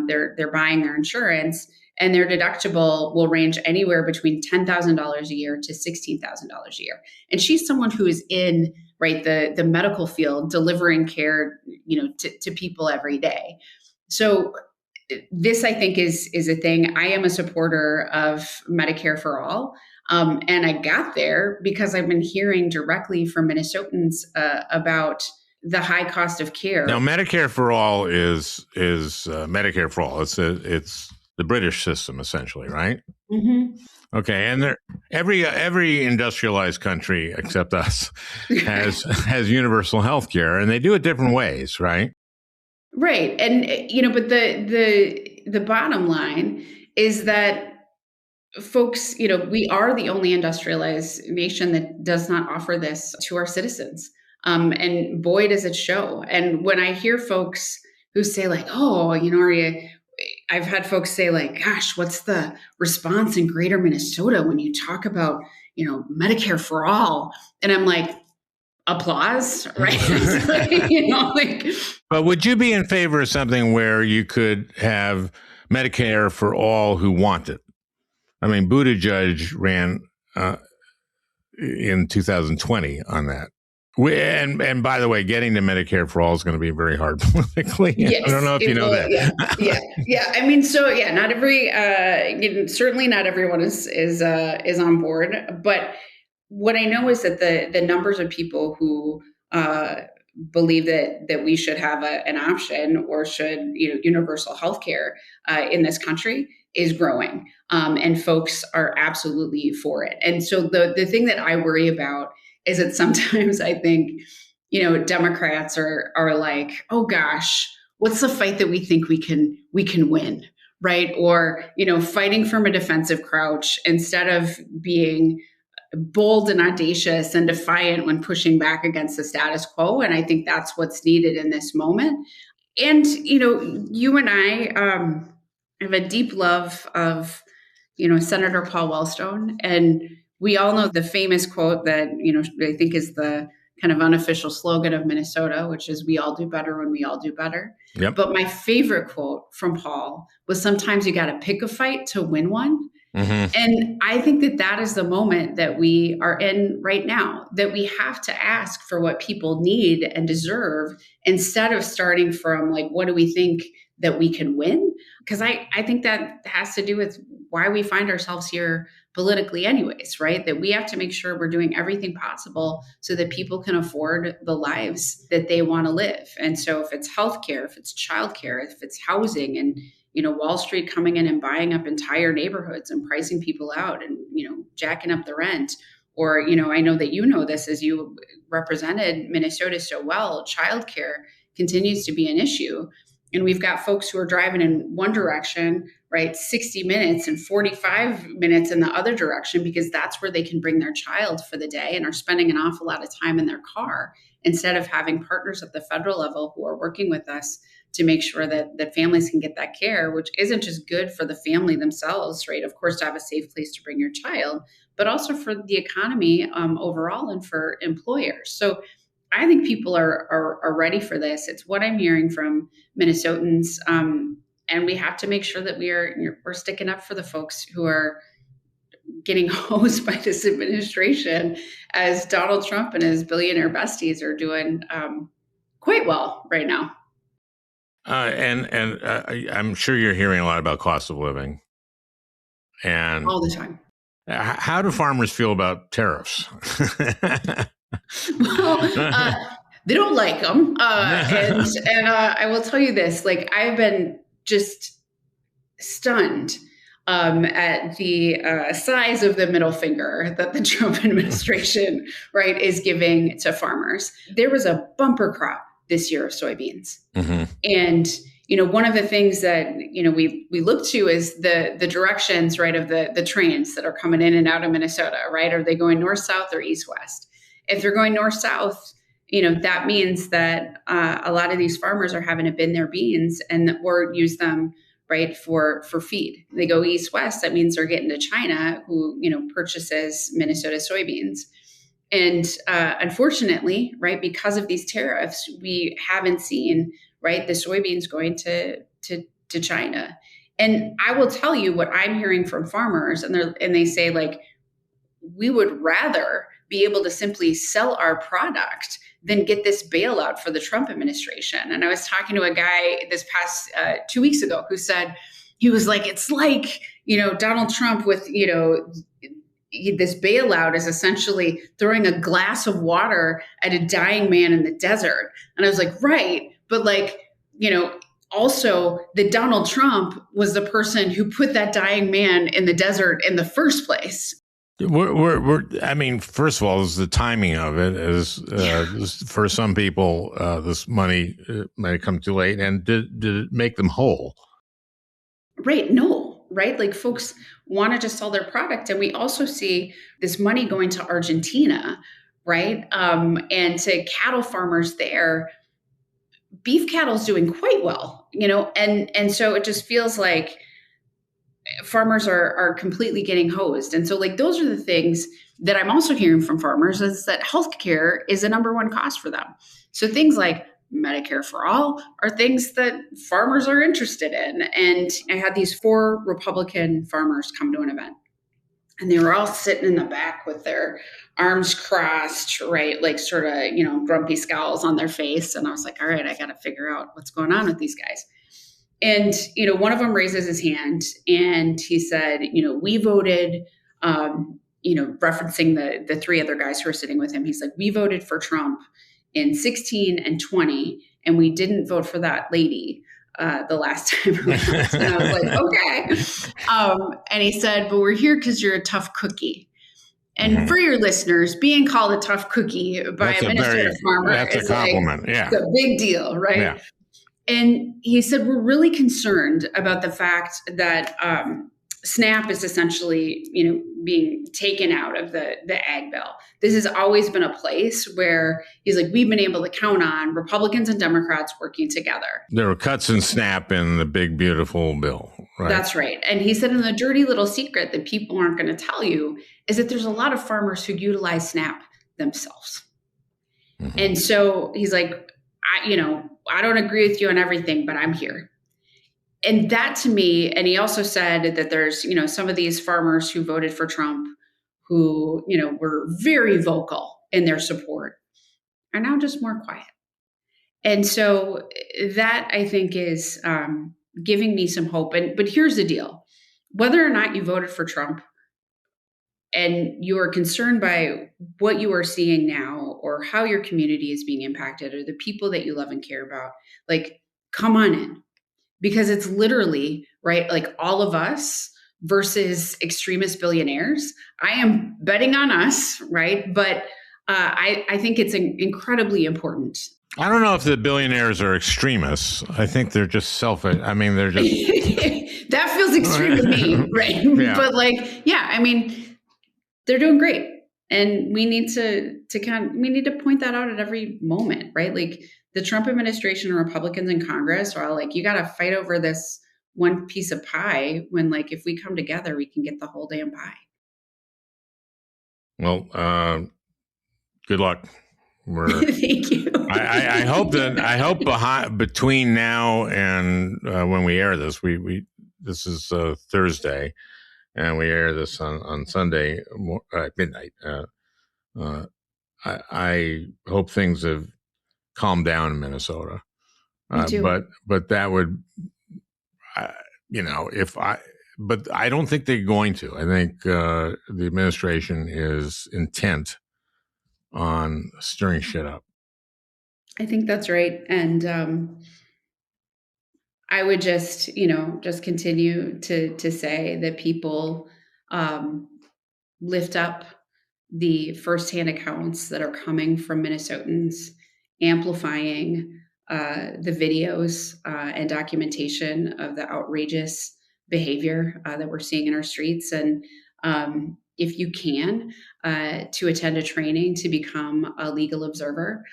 they're buying their insurance, and their deductible will range anywhere between $10,000 a year to $16,000 a year. And she's someone who is in, right, the medical field, delivering care, to people every day. So this, I think, is a thing. I am a supporter of Medicare for all. And I got there because I've been hearing directly from Minnesotans about the high cost of care. Now, Medicare for all is Medicare for all. It's the British system, essentially, right? Mm-hmm. Okay, and every industrialized country except us has universal health care, and they do it different ways, right? Right. And, but the bottom line is that folks, we are the only industrialized nation that does not offer this to our citizens. And boy, does it show. And when I hear folks who say like, oh, I've had folks say like, gosh, what's the response in greater Minnesota when you talk about, Medicare for all? And I'm like, applause, right? But would you be in favor of something where you could have Medicare for all who want it? I mean, Buttigieg ran in 2020 on that. And by the way, getting to Medicare for all is going to be very hard politically. Yes, I don't know if you know that. Yeah. I mean, not every, certainly not everyone is on board. But what I know is that the numbers of people who believe that we should have an option or should universal health care in this country is growing, and folks are absolutely for it. And so the thing that I worry about is that sometimes I think Democrats are like, oh gosh, what's the fight that we think we can win, right? Or fighting from a defensive crouch instead of being bold and audacious and defiant when pushing back against the status quo. And I think that's what's needed in this moment. And, you and I have a deep love of, Senator Paul Wellstone. And we all know the famous quote that, I think is the kind of unofficial slogan of Minnesota, which is we all do better when we all do better. Yep. But my favorite quote from Paul was sometimes you got to pick a fight to win one. Mm-hmm. And I think that is the moment that we are in right now, that we have to ask for what people need and deserve instead of starting from like, what do we think that we can win? Because I think that has to do with why we find ourselves here politically anyways, right? That we have to make sure we're doing everything possible so that people can afford the lives that they want to live. And so if it's healthcare, if it's childcare, if it's housing, and Wall Street coming in and buying up entire neighborhoods and pricing people out and, jacking up the rent. Or, I know that this as you represented Minnesota so well, childcare continues to be an issue. And we've got folks who are driving in one direction, right, 60 minutes and 45 minutes in the other direction because that's where they can bring their child for the day and are spending an awful lot of time in their car instead of having partners at the federal level who are working with us to make sure that families can get that care, which isn't just good for the family themselves, right? Of course, to have a safe place to bring your child, but also for the economy overall and for employers. So I think people are ready for this. It's what I'm hearing from Minnesotans. And we have to make sure that we're sticking up for the folks who are getting hosed by this administration, as Donald Trump and his billionaire besties are doing quite well right now. And I'm sure you're hearing a lot about cost of living. And all the time. How do farmers feel about tariffs? Well, they don't like them. And I will tell you this, like, I've been just stunned at the size of the middle finger that the Trump administration, right, is giving to farmers. There was a bumper crop this year of soybeans. Mm-hmm. And, one of the things that, we look to is the directions, right, of the trains that are coming in and out of Minnesota, right? Are they going north, south, or east, west? If they're going north, south, that means that a lot of these farmers are having to bin their beans or use them, right, for feed. They go east, west. That means they're getting to China, who, purchases Minnesota soybeans. And unfortunately, right, because of these tariffs, we haven't seen, right, the soybeans going to China. And I will tell you what I'm hearing from farmers, and they say, like, we would rather be able to simply sell our product than get this bailout for the Trump administration. And I was talking to a guy this past 2 weeks ago who said, he was like, it's like, Donald Trump with, this bailout is essentially throwing a glass of water at a dying man in the desert. And I was like, right. But like, also that Donald Trump was the person who put that dying man in the desert in the first place. I mean, first of all, is the timing of it is for some people, this money may come too late. And did it make them whole? Right. No, right. Like folks want to just sell their product. And we also see this money going to Argentina, right? And to cattle farmers there. Beef cattle is doing quite well, and so it just feels like farmers are completely getting hosed. And so like those are the things that I'm also hearing from farmers is that healthcare is the number one cost for them. So things like Medicare for all are things that farmers are interested in. And I had these 4 Republican farmers come to an event, and they were all sitting in the back with their arms crossed, right? Like sort of, grumpy scowls on their face. And I was like, all right, I got to figure out what's going on with these guys. And, one of them raises his hand and he said, we voted, referencing the 3 other guys who were sitting with him. He's like, we voted for Trump in 16 and 20, and we didn't vote for that lady the last time around. And I was like, okay. And he said, but we're here because you're a tough cookie. And for your listeners, being called a tough cookie by a Minnesota farmer is a compliment. It's a big deal, right? Yeah. And he said, we're really concerned about the fact that SNAP is essentially, being taken out of the ag bill. This has always been a place where he's like, we've been able to count on Republicans and Democrats working together. There were cuts in SNAP in the big, beautiful bill, right? That's right. And he said, and the dirty little secret that people aren't going to tell you is that there's a lot of farmers who utilize SNAP themselves. Mm-hmm. And so he's like, I don't agree with you on everything, but I'm here. And that to me, and he also said that there's, some of these farmers who voted for Trump who, were very vocal in their support are now just more quiet. And so that I think is giving me some hope. But here's the deal. Whether or not you voted for Trump and you are concerned by what you are seeing now or how your community is being impacted or the people that you love and care about, like, come on in. Because it's literally, right, like all of us versus extremist billionaires. I am betting on us, right? But I think it's incredibly important. I don't know if the billionaires are extremists. I think they're just selfish. I mean, they're just... That feels extreme to me, right? Yeah. But they're doing great. And we need to point that out at every moment, right? Like the Trump administration and Republicans in Congress are all like, you got to fight over this one piece of pie when if we come together, we can get the whole damn pie. Well, good luck. Thank you. I hope between now and when we air this, this is Thursday, and we air this on Sunday midnight. I hope things have calmed down in Minnesota. Me too. But that would, but I don't think they're going to. I think the administration is intent on stirring shit up. I think that's right. And I would just continue to say that people lift up the firsthand accounts that are coming from Minnesotans, amplifying the videos and documentation of the outrageous behavior that we're seeing in our streets. And if you can, to attend a training to become a legal observer,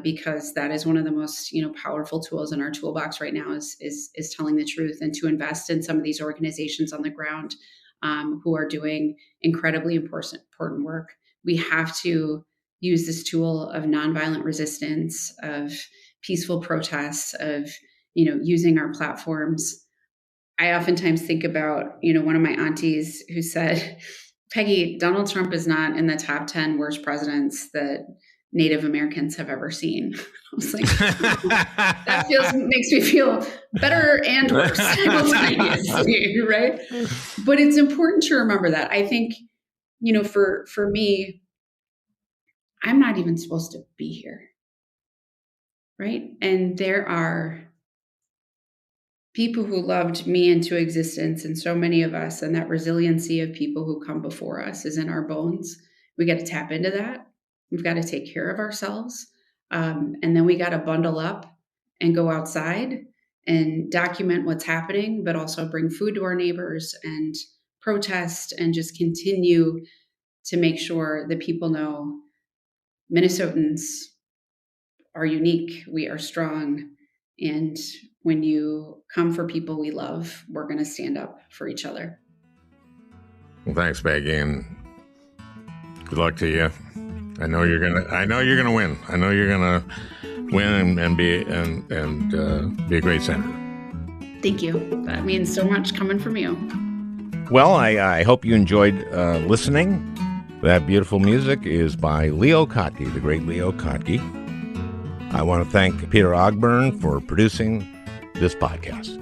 because that is one of the most powerful tools in our toolbox right now is telling the truth, and to invest in some of these organizations on the ground who are doing incredibly important work. We have to use this tool of nonviolent resistance, of peaceful protests, of using our platforms. I oftentimes think about one of my aunties who said, Peggy, Donald Trump is not in the top 10 worst presidents that Native Americans have ever seen. I was like, that makes me feel better and worse simultaneously, right? But it's important to remember that. I think, for me, I'm not even supposed to be here, right? And there are people who loved me into existence, and so many of us, and that resiliency of people who come before us is in our bones. We got to tap into that. We've got to take care of ourselves. And then we got to bundle up and go outside and document what's happening, but also bring food to our neighbors and protest and just continue to make sure that people know Minnesotans are unique. We are strong. And when you come for people we love, we're going to stand up for each other. Well, thanks, Peggy, and good luck to you. I know you're gonna win. I know you're gonna win and be a great senator. Thank you. That means so much coming from you. Well, I hope you enjoyed listening. That beautiful music is by Leo Kottke, the great Leo Kottke. I want to thank Peter Ogburn for producing this podcast.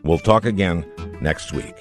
We'll talk again next week.